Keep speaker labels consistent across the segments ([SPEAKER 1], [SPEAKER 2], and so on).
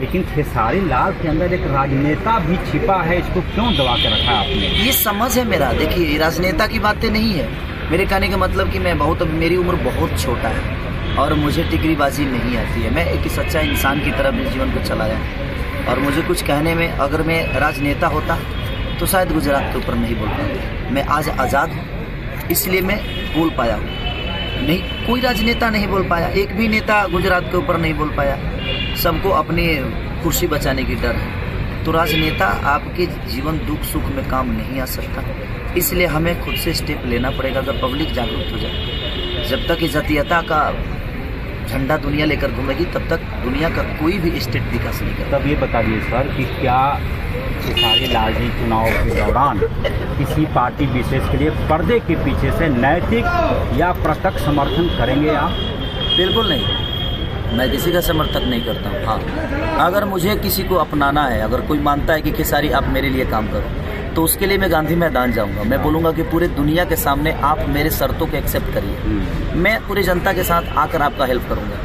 [SPEAKER 1] लेकिन खेसारी लाल के अंदर एक राजनेता भी छिपा है, इसको क्यों दबा के रखा आपने?
[SPEAKER 2] ये समझ है मेरा। देखिए, राजनेता की बातें नहीं है। मेरे कहने का मतलब कि मैं मेरी उम्र बहुत छोटा है और मुझे टिकरीबाजी नहीं आती है। मैं एक सच्चा इंसान की तरह अपने जीवन को चलाया और मुझे कुछ कहने में, अगर मैं राजनेता होता तो शायद गुजरात के ऊपर नहीं बोल पाता। मैं आज आज़ाद हूँ, इसलिए मैं बोल पाया हूँ। नहीं, कोई राजनेता नहीं बोल पाया, एक भी नेता गुजरात के ऊपर नहीं बोल पाया। सबको अपनी कुर्सी बचाने की डर है। तो राजनेता आपके जीवन दुख सुख में काम नहीं आ सकता, इसलिए हमें खुद से स्टेप लेना पड़ेगा। अगर पब्लिक जागरूक हो जाए, जब तक जातीयता का झंडा दुनिया लेकर घूमेगी तब तक दुनिया का कोई भी स्टेट विकास नहीं करेगा।
[SPEAKER 1] तब ये बता दिए सर कि क्या खेसारी लाल जी चुनाव के दौरान किसी पार्टी विशेष के लिए पर्दे के पीछे से नैतिक या प्रत्यक्ष समर्थन करेंगे आप?
[SPEAKER 2] बिल्कुल नहीं, मैं किसी का समर्थन नहीं करता हूँ। हाँ, अगर मुझे किसी को अपनाना है, अगर कोई मानता है कि खेसारी आप मेरे लिए काम करो, तो उसके लिए मैं गांधी मैदान जाऊंगा। मैं बोलूंगा कि पूरे दुनिया के सामने आप मेरे शर्तों को एक्सेप्ट करिए। मैं पूरी जनता के साथ आकर आपका हेल्प करूंगा,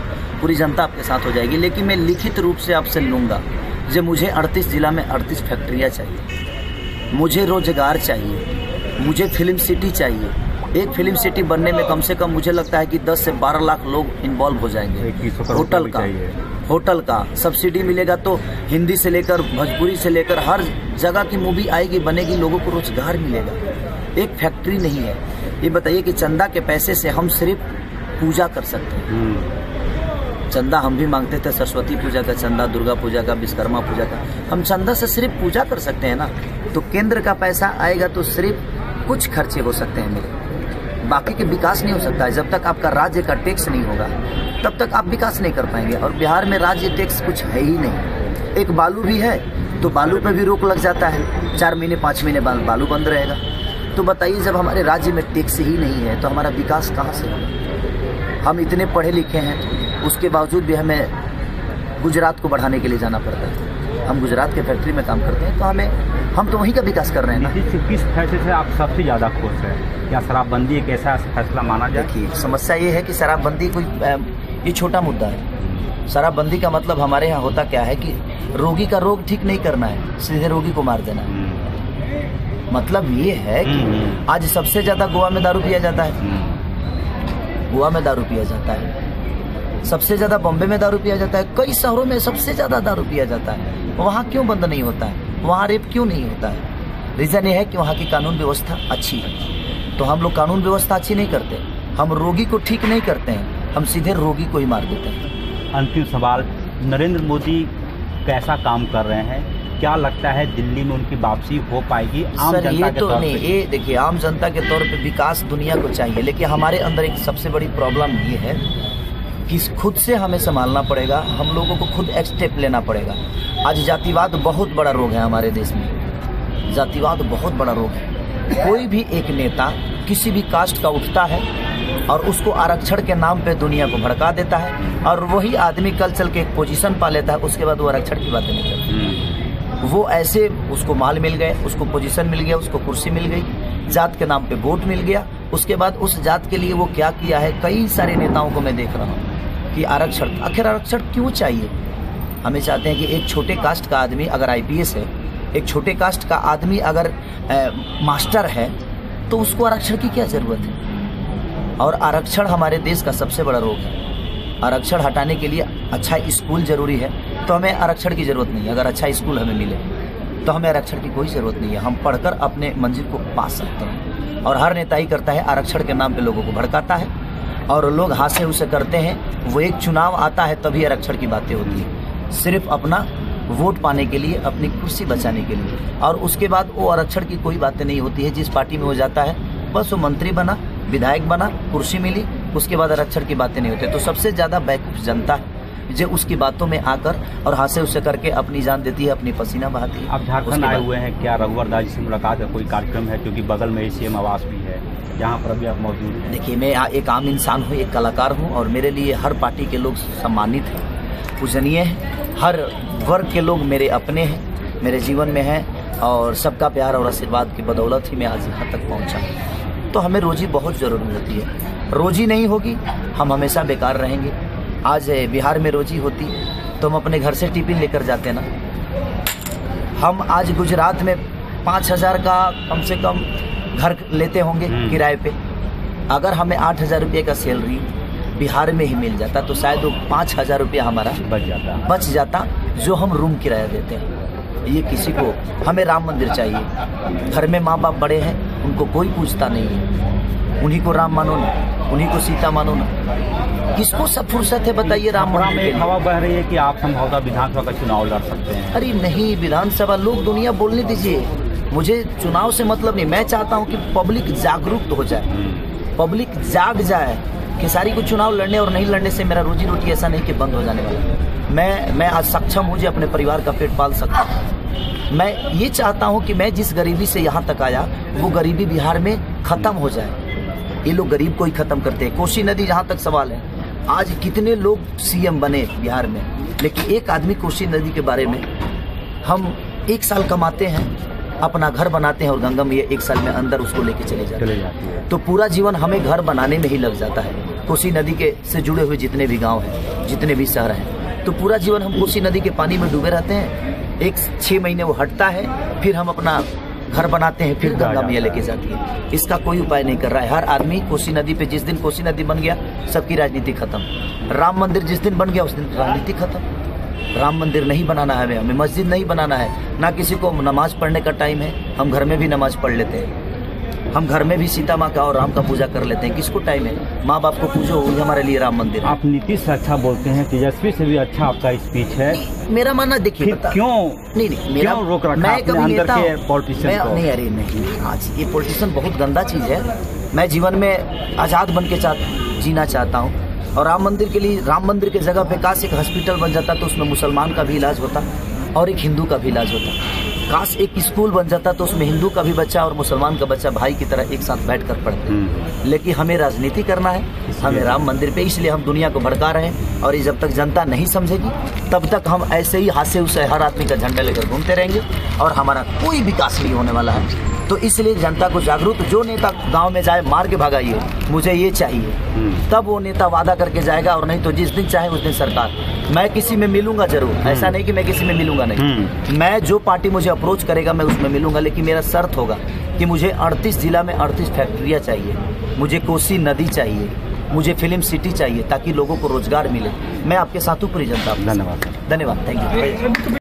[SPEAKER 2] पूरी जनता आपके साथ हो जाएगी। लेकिन मैं लिखित रूप से आपसे लूँगा, जो मुझे 38 जिला में 38 फैक्ट्रियाँ चाहिए, मुझे रोजगार चाहिए, मुझे फिल्म सिटी चाहिए। एक फिल्म सिटी बनने में कम से कम मुझे लगता है कि 10 से 12 लाख लोग इन्वॉल्व हो जाएंगे। होटल का सब्सिडी मिलेगा तो हिंदी से लेकर भोजपुरी से लेकर हर जगह की मूवी आएगी, बनेगी, लोगों को रोजगार मिलेगा। एक फैक्ट्री नहीं है। ये बताइए कि चंदा के पैसे से हम सिर्फ पूजा कर सकते हैं। चंदा हम भी मांगते थे, सरस्वती पूजा का चंदा, दुर्गा पूजा का, विश्वकर्मा पूजा का। हम चंदा से सिर्फ पूजा कर सकते हैं ना। तो केंद्र का पैसा आएगा तो सिर्फ कुछ खर्चे हो सकते हैं मेरे, बाकी के विकास नहीं हो सकता है। जब तक आपका राज्य का टैक्स नहीं होगा तब तक आप विकास नहीं कर पाएंगे। और बिहार में राज्य टैक्स कुछ है ही नहीं। एक बालू भी है तो बालू पे भी रोक लग जाता है, 4 महीने 5 महीने बालू बंद रहेगा। तो बताइए, जब हमारे राज्य में टैक्स ही नहीं है तो हमारा विकास कहाँ से होगा? हम इतने पढ़े लिखे हैं, उसके बावजूद भी हमें गुजरात को बढ़ाने के लिए जाना पड़ता है। हम गुजरात के फैक्ट्री में काम करते हैं, तो हम तो वहीं का विकास कर रहे हैं ना।
[SPEAKER 1] किस फैसले से आप सबसे ज़्यादा खुश हैं? क्या शराबबंदी एक ऐसा फैसला माना जाए?
[SPEAKER 2] देखिए, समस्या ये है कि शराबबंदी कोई ये छोटा मुद्दा है। शराबबंदी का मतलब हमारे यहाँ होता क्या है कि रोगी का रोग ठीक नहीं करना है, सीधे रोगी को मार देना है। मतलब ये है कि आज सबसे ज़्यादा गोवा में दारू पिया जाता है, गोवा में दारू पिया जाता है, सबसे ज़्यादा बॉम्बे में दारू पिया जाता है, कई शहरों में सबसे ज़्यादा दारू पिया जाता है। वहाँ क्यों बंद नहीं होता है? वहाँ रेप क्यों नहीं होता है? रीज़न ये है कि वहाँ की कानून व्यवस्था अच्छी है। तो हम लोग कानून व्यवस्था अच्छी नहीं करते, हम रोगी को ठीक नहीं करते हैं, हम सीधे रोगी को ही मार देते हैं।
[SPEAKER 1] अंतिम सवाल, नरेंद्र मोदी कैसा काम कर रहे हैं? क्या लगता है दिल्ली में उनकी वापसी हो पाएगी आम जनता के तौर पे?
[SPEAKER 2] ये देखिए, आम जनता के तौर पे विकास दुनिया को चाहिए, लेकिन हमारे अंदर एक सबसे बड़ी प्रॉब्लम ये है कि खुद से हमें संभालना पड़ेगा। हम लोगों को खुद एक स्टेप लेना पड़ेगा। आज जातिवाद बहुत बड़ा रोग है हमारे देश में, जातिवाद बहुत बड़ा रोग है। कोई भी एक नेता किसी भी कास्ट का उठता है और उसको आरक्षण के नाम पे दुनिया को भड़का देता है, और वही आदमी कल चल के एक पोजीशन पा लेता है, उसके बाद वो आरक्षण की बातें नहीं करता। वो ऐसे उसको माल मिल गए, उसको पोजीशन मिल गया, उसको कुर्सी मिल गई, जात के नाम पे वोट मिल गया, उसके बाद उस जात के लिए वो क्या किया है। कई सारे नेताओं को मैं देख रहा हूँ कि आरक्षण, आखिर आरक्षण क्यों चाहिए? हमें चाहते हैं कि एक छोटे कास्ट का आदमी अगर IPS है, एक छोटे कास्ट का आदमी अगर मास्टर है, तो उसको आरक्षण की क्या जरूरत है? और आरक्षण हमारे देश का सबसे बड़ा रोग है। आरक्षण हटाने के लिए अच्छा स्कूल जरूरी है, तो हमें आरक्षण की जरूरत नहीं है। अगर अच्छा स्कूल हमें मिले तो हमें आरक्षण की कोई जरूरत नहीं है। हम पढ़कर अपने मंजिल को पा सकते हैं। और हर नेता ही करता है, आरक्षण के नाम पे लोगों को भड़काता है और लोग हाथ से उसे करते हैं। वो एक चुनाव आता है तभी आरक्षण की बातें होती है, सिर्फ अपना वोट पाने के लिए, अपनी कुर्सी बचाने के लिए। और उसके बाद वो आरक्षण की कोई बातें नहीं होती है। जिस पार्टी में हो जाता है बस वो मंत्री बना, विधायक बना, कुर्सी मिली, उसके बाद आरक्षण की बातें नहीं होती। तो सबसे ज्यादा बेवकूफ जनता है जो उसकी बातों में आकर और हाथ से उसे करके अपनी जान देती है, अपनी पसीना बहाती है।
[SPEAKER 1] आप झारखंड आए हुए हैं, क्या रघुवर दास जी से मुलाकात है? कोई कार्यक्रम है? क्योंकि बगल में ही CM आवास भी है, जहाँ पर अभी आप मौजूद हैं।
[SPEAKER 2] देखिए, मैं एक आम इंसान हूँ, एक कलाकार हूँ, और मेरे लिए हर पार्टी के लोग सम्मानित हैं, पूजनीय हैं। हर वर्ग के लोग मेरे अपने हैं, मेरे जीवन में हैं, और सबका प्यार और आशीर्वाद की बदौलत ही मैं आज यहाँ तक पहुँचा। तो हमें रोजी बहुत ज़रूरी होती है। रोजी नहीं होगी हम हमेशा बेकार रहेंगे। आज बिहार में रोजी होती तो हम अपने घर से टिफिन लेकर जाते ना। हम आज गुजरात में 5,000 का कम से कम घर लेते होंगे किराए पे। अगर हमें 8,000 रुपये का सैलरी बिहार में ही मिल जाता तो शायद वो 5,000 रुपया हमारा बच जाता जो हम रूम किराया देते हैं। ये किसी को, हमें राम मंदिर चाहिए। घर में माँ बाप बड़े हैं, उनको कोई पूछता नहीं है, उन्हीं को राम मानो ना, उन्हीं को सीता मानो ना। किसको सब फुर्सत है बताइए राम मंदिर के लिए?
[SPEAKER 1] हवा बह रही है कि आप संभवतः विधानसभा का चुनाव लड़ सकते हैं।
[SPEAKER 2] अरे नहीं, विधानसभा लोग दुनिया बोलने दीजिए, मुझे चुनाव से मतलब नहीं। मैं चाहता हूँ कि पब्लिक जागरूक हो जाए, पब्लिक जाग जाए। खेसारी को चुनाव लड़ने और नहीं लड़ने से मेरा रोजी रोटी ऐसा नहीं कि बंद हो जाने वाला। मैं आज सक्षम हूँ जो अपने परिवार का पेट पाल सकता हूँ। मैं ये चाहता हूँ कि मैं जिस गरीबी से यहाँ तक आया वो गरीबी बिहार में खत्म हो जाए। ये लोग गरीब को ही खत्म करते हैं। कोसी नदी जहाँ तक सवाल है, आज कितने लोग सीएम बने बिहार में, लेकिन एक आदमी कोसी नदी के बारे में, हम 1 साल कमाते हैं, अपना घर बनाते हैं और गंगा मैया 1 साल में अंदर उसको लेके चले जाती है। तो पूरा जीवन हमें घर बनाने में ही लग जाता है। कोसी नदी के से जुड़े हुए जितने भी गांव हैं, जितने भी शहर हैं, तो पूरा जीवन हम कोसी नदी के पानी में डूबे रहते हैं। 6 महीने वो हटता है, फिर हम अपना घर बनाते हैं, फिर गंगा मैया लेके जाती है। इसका कोई उपाय नहीं कर रहा है। हर आदमी कोसी नदी पे, जिस दिन कोसी नदी बन गया सबकी राजनीति खत्म। राम मंदिर जिस दिन बन गया उस दिन राजनीति खत्म। राम मंदिर नहीं बनाना है हमें, मस्जिद नहीं बनाना है, ना किसी को नमाज पढ़ने का टाइम है। हम घर में भी नमाज पढ़ लेते हैं, हम घर में भी सीता माँ का और राम का पूजा कर लेते हैं। किसको टाइम है? माँ बाप को पूजो, वही हमारे लिए राम मंदिर।
[SPEAKER 1] आप नीतीश से अच्छा बोलते हैं, तेजस्वी से भी अच्छा आपका स्पीच है।
[SPEAKER 2] मेरा मानना देखिए,
[SPEAKER 1] क्यों
[SPEAKER 2] मेरा
[SPEAKER 1] रोक रखा
[SPEAKER 2] मैं
[SPEAKER 1] अपने
[SPEAKER 2] कभी
[SPEAKER 1] अंदर के पॉलिटिशियन को?
[SPEAKER 2] नहीं, अरे नहीं, आज ये पॉलिटिशियन बहुत गंदा चीज है। मैं जीवन में आजाद बन के जीना चाहता हूँ। और राम मंदिर के लिए, राम मंदिर के जगह पे काश एक हॉस्पिटल बन जाता तो उसमें मुसलमान का भी इलाज होता और एक हिंदू का भी इलाज होता। काश एक स्कूल बन जाता तो उसमें हिंदू का भी बच्चा और मुसलमान का बच्चा भाई की तरह एक साथ बैठकर पढ़ते। लेकिन हमें राजनीति करना है, हमें राम मंदिर पे, इसलिए हम दुनिया को भड़का रहे हैं। और ये जब तक जनता नहीं समझेगी तब तक हम ऐसे ही हाथ से उसे हर आदमी का झंडा लेकर घूमते रहेंगे और हमारा कोई विकास नहीं होने वाला है। तो इसलिए जनता को जागरूक, जो नेता गांव में जाए मार के भगाइए, मुझे ये चाहिए, तब वो नेता वादा करके जाएगा। और नहीं तो जिस दिन चाहे उस दिन सरकार। मैं किसी में मिलूंगा जरूर, ऐसा नहीं कि मैं किसी में मिलूंगा नहीं। मैं जो पार्टी मुझे अप्रोच करेगा मैं उसमें मिलूंगा, लेकिन मेरा शर्त होगा कि मुझे 38 जिला में 38 फैक्ट्रियाँ चाहिए, मुझे कोसी नदी चाहिए, मुझे फिल्म सिटी चाहिए, ताकि लोगों को रोजगार मिले। मैं आपके साथ हूँ, पूरी जनता।
[SPEAKER 1] धन्यवाद,
[SPEAKER 2] थैंक यू।